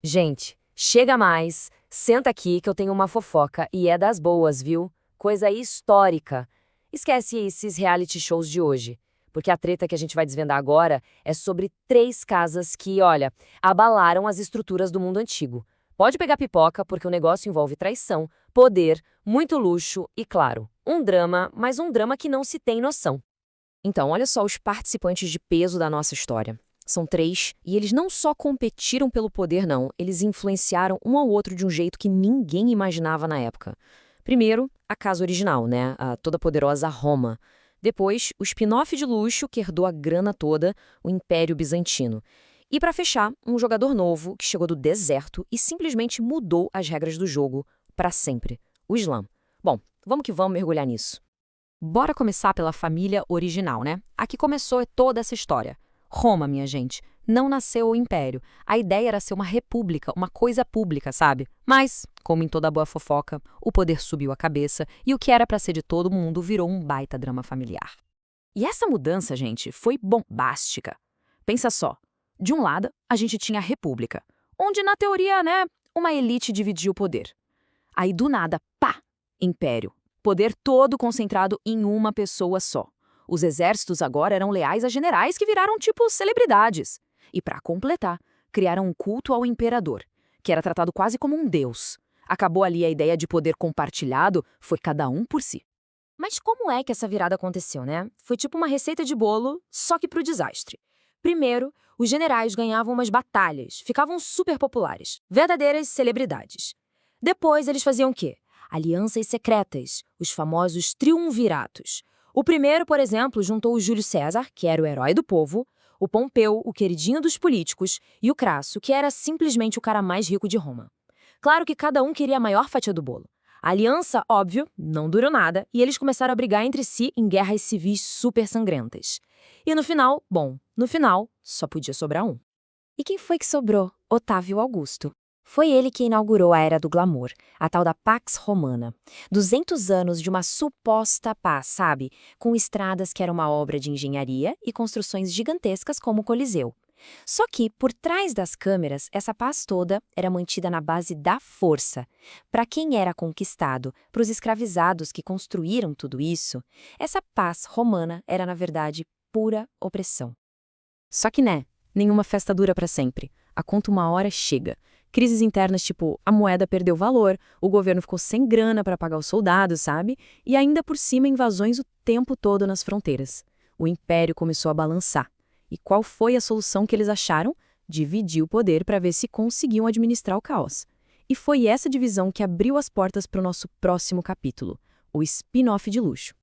Gente, chega mais, senta aqui que eu tenho uma fofoca e é das boas, viu? Coisa histórica. Esquece esses reality shows de hoje, porque a treta que a gente vai desvendar agora é sobre três casas que, olha, abalaram as estruturas do mundo antigo. Pode pegar pipoca, porque o negócio envolve traição, poder, muito luxo e, claro, um drama, mas um drama que não se tem noção. Então, olha só os participantes de peso da nossa história. São três, e eles não só competiram pelo poder, não, eles influenciaram um ao outro de um jeito que ninguém imaginava na época. Primeiro, a casa original, né? A toda-poderosa Roma. Depois, o spin-off de luxo que herdou a grana toda, o Império Bizantino. E para fechar, um jogador novo que chegou do deserto e simplesmente mudou as regras do jogo para sempre: o Islã. Bom, vamos que vamos mergulhar nisso. Bora começar pela família original, né? Aqui começou toda essa história. Roma, minha gente, não nasceu o império. A ideia era ser uma república, uma coisa pública, sabe? Mas, como em toda boa fofoca, o poder subiu a cabeça e o que era pra ser de todo mundo virou um baita drama familiar. E essa mudança, gente, foi bombástica. Pensa só. De um lado, a gente tinha a república, onde, na teoria, né, uma elite dividia o poder. Aí, do nada, pá! Império. Poder todo concentrado em uma pessoa só. Os exércitos agora eram leais a generais que viraram tipo celebridades. E para completar, criaram um culto ao imperador, que era tratado quase como um deus. Acabou ali a ideia de poder compartilhado, foi cada um por si. Mas como é que essa virada aconteceu, né? Foi tipo uma receita de bolo, só que pro desastre. Primeiro, os generais ganhavam umas batalhas, ficavam super populares, verdadeiras celebridades. Depois, eles faziam o quê? Alianças secretas, os famosos triunviratos. O primeiro, por exemplo, juntou o Júlio César, que era o herói do povo, o Pompeu, o queridinho dos políticos, e o Crasso, que era simplesmente o cara mais rico de Roma. Claro que cada um queria a maior fatia do bolo. A aliança, óbvio, não durou nada, e eles começaram a brigar entre si em guerras civis super sangrentas. E no final, só podia sobrar um. E quem foi que sobrou? Otávio Augusto. Foi ele que inaugurou a Era do Glamour, a tal da Pax Romana. 200 anos de uma suposta paz, sabe? Com estradas que eram uma obra de engenharia e construções gigantescas como o Coliseu. Só que, por trás das câmeras, essa paz toda era mantida na base da força. Para quem era conquistado, para os escravizados que construíram tudo isso, essa paz romana era, na verdade, pura opressão. Só que, né, nenhuma festa dura para sempre. A conta uma hora chega. Crises internas tipo, a moeda perdeu valor, o governo ficou sem grana para pagar os soldados, sabe? E ainda por cima invasões o tempo todo nas fronteiras. O império começou a balançar. E qual foi a solução que eles acharam? Dividir o poder para ver se conseguiam administrar o caos. E foi essa divisão que abriu as portas para o nosso próximo capítulo, o spin-off de luxo.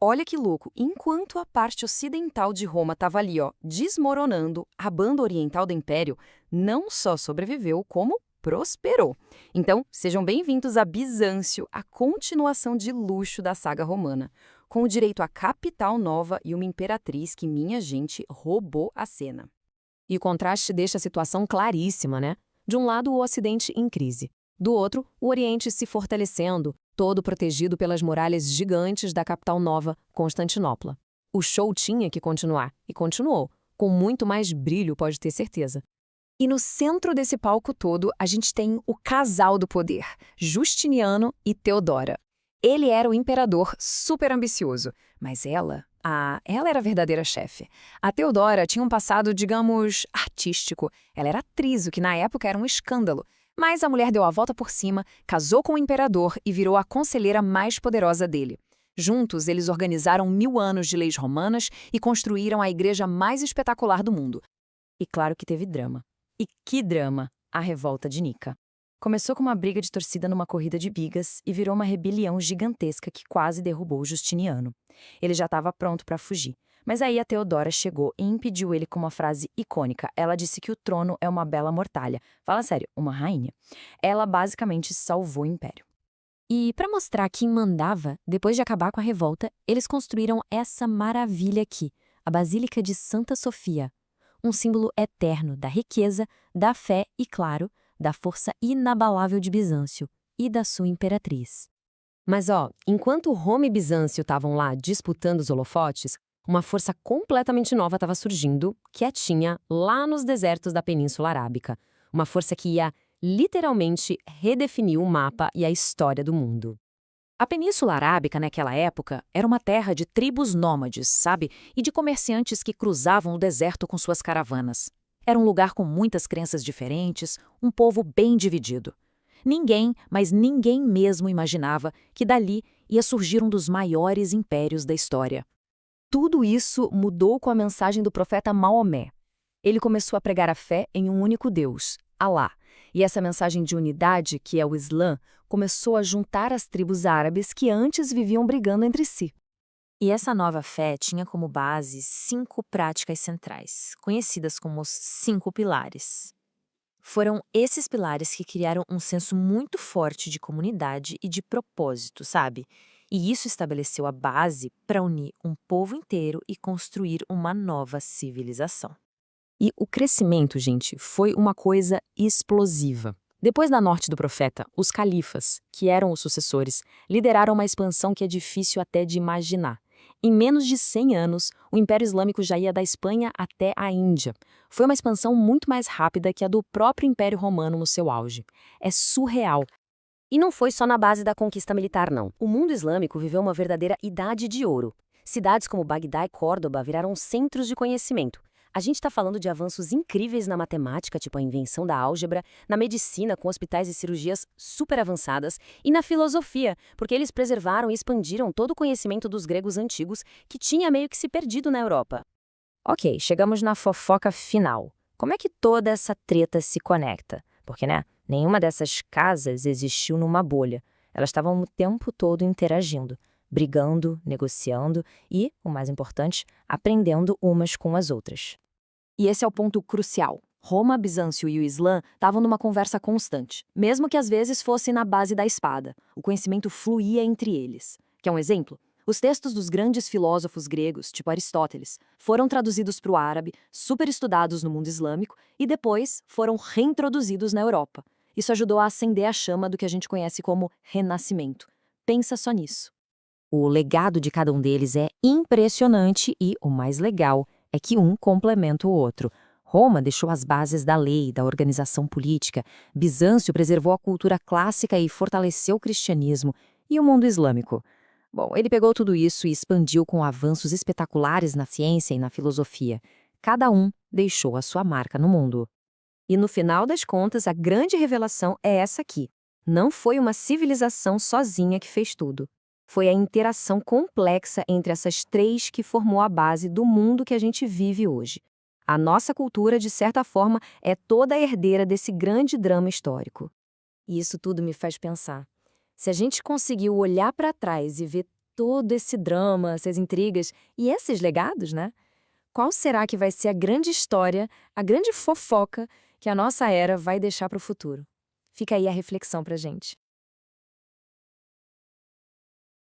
Olha que louco, enquanto a parte ocidental de Roma estava ali, ó, desmoronando, a banda oriental do Império não só sobreviveu, como prosperou. Então, sejam bem-vindos a Bizâncio, a continuação de luxo da saga romana, com o direito à capital nova e uma imperatriz que, minha gente, roubou a cena. E o contraste deixa a situação claríssima, né? De um lado, o Ocidente em crise. Do outro, o Oriente se fortalecendo, todo protegido pelas muralhas gigantes da capital nova, Constantinopla. O show tinha que continuar, e continuou, com muito mais brilho, pode ter certeza. E no centro desse palco todo, a gente tem o casal do poder, Justiniano e Teodora. Ele era o imperador super ambicioso, mas ela era a verdadeira chefe. A Teodora tinha um passado, digamos, artístico. Ela era atriz, o que na época era um escândalo. Mas a mulher deu a volta por cima, casou com o imperador e virou a conselheira mais poderosa dele. Juntos, eles organizaram 1000 anos de leis romanas e construíram a igreja mais espetacular do mundo. E claro que teve drama. E que drama! A revolta de Nica. Começou com uma briga de torcida numa corrida de bigas e virou uma rebelião gigantesca que quase derrubou Justiniano. Ele já estava pronto para fugir. Mas aí a Teodora chegou e impediu ele com uma frase icônica. Ela disse que o trono é uma bela mortalha. Fala sério, uma rainha. Ela basicamente salvou o império. E para mostrar quem mandava, depois de acabar com a revolta, eles construíram essa maravilha aqui, a Basílica de Santa Sofia. Um símbolo eterno da riqueza, da fé e, claro, da força inabalável de Bizâncio e da sua imperatriz. Mas enquanto Roma e Bizâncio estavam lá disputando os holofotes, uma força completamente nova estava surgindo, quietinha, lá nos desertos da Península Arábica. Uma força que ia, literalmente, redefinir o mapa e a história do mundo. A Península Arábica, naquela época, era uma terra de tribos nômades, sabe? E de comerciantes que cruzavam o deserto com suas caravanas. Era um lugar com muitas crenças diferentes, um povo bem dividido. Ninguém, mas ninguém mesmo imaginava que dali ia surgir um dos maiores impérios da história. Tudo isso mudou com a mensagem do profeta Maomé. Ele começou a pregar a fé em um único Deus, Alá. E essa mensagem de unidade, que é o Islã, começou a juntar as tribos árabes que antes viviam brigando entre si. E essa nova fé tinha como base 5 práticas centrais, conhecidas como os 5 pilares. Foram esses pilares que criaram um senso muito forte de comunidade e de propósito, sabe? E isso estabeleceu a base para unir um povo inteiro e construir uma nova civilização. E o crescimento, gente, foi uma coisa explosiva. Depois da morte do profeta, os califas, que eram os sucessores, lideraram uma expansão que é difícil até de imaginar. Em menos de 100 anos, o Império Islâmico já ia da Espanha até a Índia. Foi uma expansão muito mais rápida que a do próprio Império Romano no seu auge. É surreal. E não foi só na base da conquista militar, não. O mundo islâmico viveu uma verdadeira idade de ouro. Cidades como Bagdá e Córdoba viraram centros de conhecimento. A gente está falando de avanços incríveis na matemática, tipo a invenção da álgebra, na medicina, com hospitais e cirurgias super avançadas, e na filosofia, porque eles preservaram e expandiram todo o conhecimento dos gregos antigos que tinha meio que se perdido na Europa. Ok, chegamos na fofoca final. Como é que toda essa treta se conecta? Porque, nenhuma dessas casas existiu numa bolha. Elas estavam o tempo todo interagindo, brigando, negociando e, o mais importante, aprendendo umas com as outras. E esse é o ponto crucial. Roma, Bizâncio e o Islã estavam numa conversa constante, mesmo que às vezes fosse na base da espada. O conhecimento fluía entre eles. Quer um exemplo? Os textos dos grandes filósofos gregos, tipo Aristóteles, foram traduzidos para o árabe, super estudados no mundo islâmico e depois foram reintroduzidos na Europa. Isso ajudou a acender a chama do que a gente conhece como Renascimento. Pensa só nisso. O legado de cada um deles é impressionante e, o mais legal, é que um complementa o outro. Roma deixou as bases da lei, da organização política, Bizâncio preservou a cultura clássica e fortaleceu o cristianismo, e o mundo islâmico? Bom, ele pegou tudo isso e expandiu com avanços espetaculares na ciência e na filosofia. Cada um deixou a sua marca no mundo. E no final das contas, a grande revelação é essa aqui. Não foi uma civilização sozinha que fez tudo. Foi a interação complexa entre essas três que formou a base do mundo que a gente vive hoje. A nossa cultura, de certa forma, é toda a herdeira desse grande drama histórico. E isso tudo me faz pensar. Se a gente conseguiu olhar para trás e ver todo esse drama, essas intrigas e esses legados, qual será que vai ser a grande história, a grande fofoca que a nossa era vai deixar para o futuro? Fica aí a reflexão pra gente.